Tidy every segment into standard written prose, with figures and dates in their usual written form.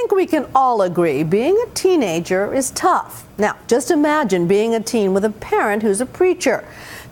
think we can all agree being a teenager is tough. Now, just imagine being a teen with a parent who's a preacher.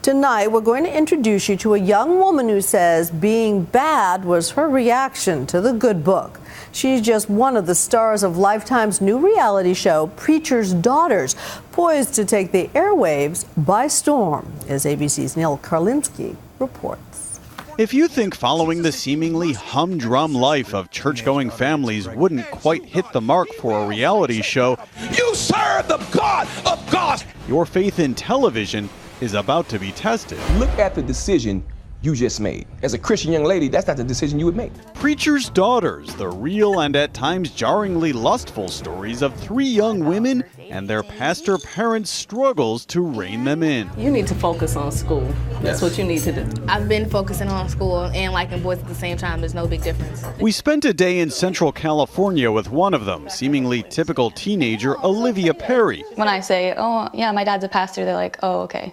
Tonight, we're going to introduce you to a young woman who says being bad was her reaction to the good book. She's just one of the stars of Lifetime's new reality show, Preacher's Daughters, poised to take the airwaves by storm, as ABC's Neil Karlinski reports. If you think following the seemingly humdrum life of church-going families wouldn't quite hit the mark for a reality show, you serve the God of gods. Your faith in television is about to be tested. Look at the decision you just made. As a Christian young lady, that's not the decision you would make. Preacher's Daughters, the real and at times jarringly lustful stories of three young women and their pastor parents' struggles to rein them in. You need to focus on school. That's what you need to do. I've been focusing on school and liking boys at the same time. There's no big difference. We spent a day in Central California with one of them, seemingly typical teenager Olivia Perry. When I say, oh, yeah, my dad's a pastor, they're like, oh, okay.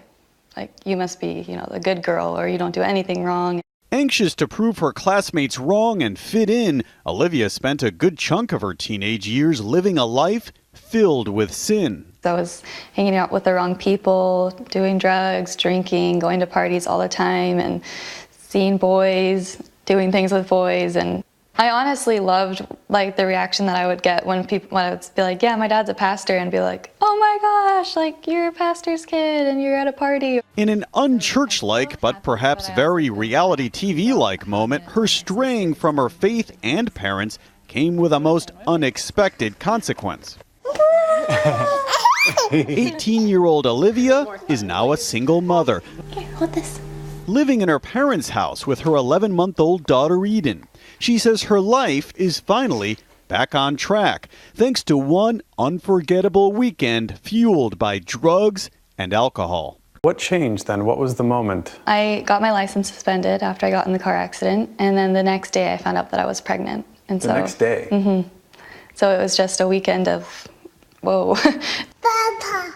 Like, you must be, the good girl, or you don't do anything wrong. Anxious to prove her classmates wrong and fit in, Olivia spent a good chunk of her teenage years living a life filled with sin. I was hanging out with the wrong people, doing drugs, drinking, going to parties all the time, and seeing boys, doing things with boys. And I honestly loved the reaction that I would get when I would be like, yeah, my dad's a pastor, and be like, oh my gosh, you're a pastor's kid and you're at a party. In an unchurch-like but perhaps very reality TV-like moment, her straying from her faith and parents came with a most unexpected consequence. 18-year-old Olivia is now a single mother. Here, hold this. Living in her parents' house with her 11-month-old daughter Eden. She says her life is finally back on track, thanks to one unforgettable weekend fueled by drugs and alcohol. What changed then? What was the moment? I got my license suspended after I got in the car accident, and then the next day I found out that I was pregnant. And the next day? Mm-hmm. So it was just a weekend of, whoa.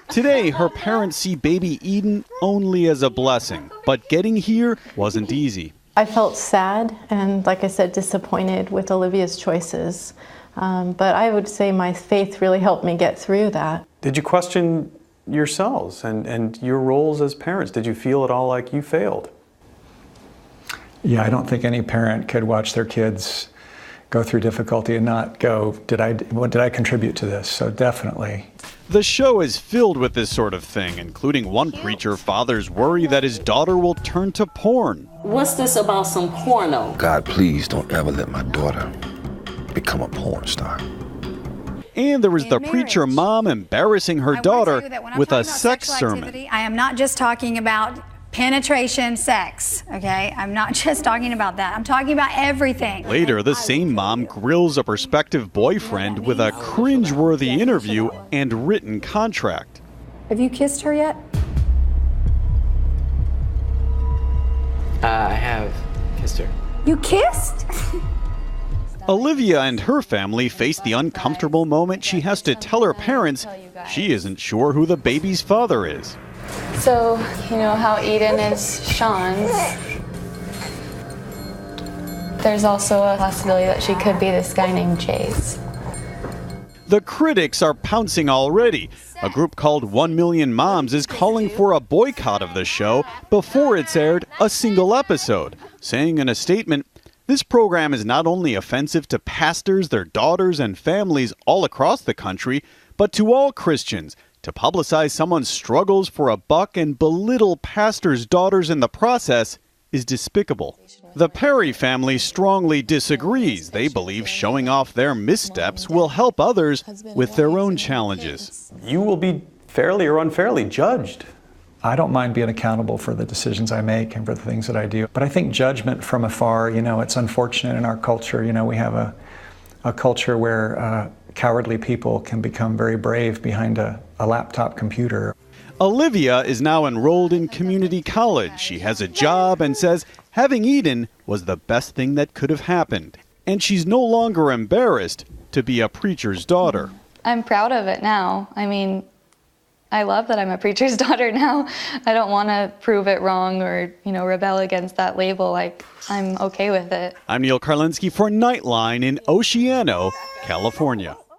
Today, her parents see baby Eden only as a blessing, but getting here wasn't easy. I felt sad and, like I said, disappointed with Olivia's choices. But I would say my faith really helped me get through that. Did you question yourselves and your roles as parents? Did you feel at all like you failed? Yeah, I don't think any parent could watch their kids go through difficulty and not go, what did I contribute to this? So definitely. The show is filled with this sort of thing, including one preacher father's worry that his daughter will turn to porn. What's this about some porno? God, please don't ever let my daughter become a porn star. And there was the preacher mom embarrassing her daughter with a sex sermon. I am not just talking about penetration sex, okay? I'm not just talking about that. I'm talking about everything. Later, the same mom grills a prospective boyfriend with a cringeworthy interview and written contract. Have you kissed her yet? I have kissed her. You kissed? Olivia and her family face the uncomfortable moment she has to tell her parents she isn't sure who the baby's father is. So, how Eden is Sean's. There's also a possibility that she could be this guy named Chase. The critics are pouncing already. A group called 1 Million Moms is calling for a boycott of the show before it's aired a single episode, saying in a statement, this program is not only offensive to pastors, their daughters, and families all across the country, but to all Christians. To publicize someone's struggles for a buck and belittle pastors' daughters in the process is despicable. The Perry family strongly disagrees. They believe showing off their missteps will help others with their own challenges. You will be fairly or unfairly judged. I don't mind being accountable for the decisions I make and for the things that I do. But I think judgment from afar, it's unfortunate in our culture. We have a culture where cowardly people can become very brave behind a laptop computer. Olivia is now enrolled in community college. She has a job and says having Eden was the best thing that could have happened. And she's no longer embarrassed to be a preacher's daughter. I'm proud of it now. I I love that I'm a preacher's daughter now. I don't want to prove it wrong or, rebel against that label. Like, I'm okay with it. I'm Neil Karlinski for Nightline in Oceano, California.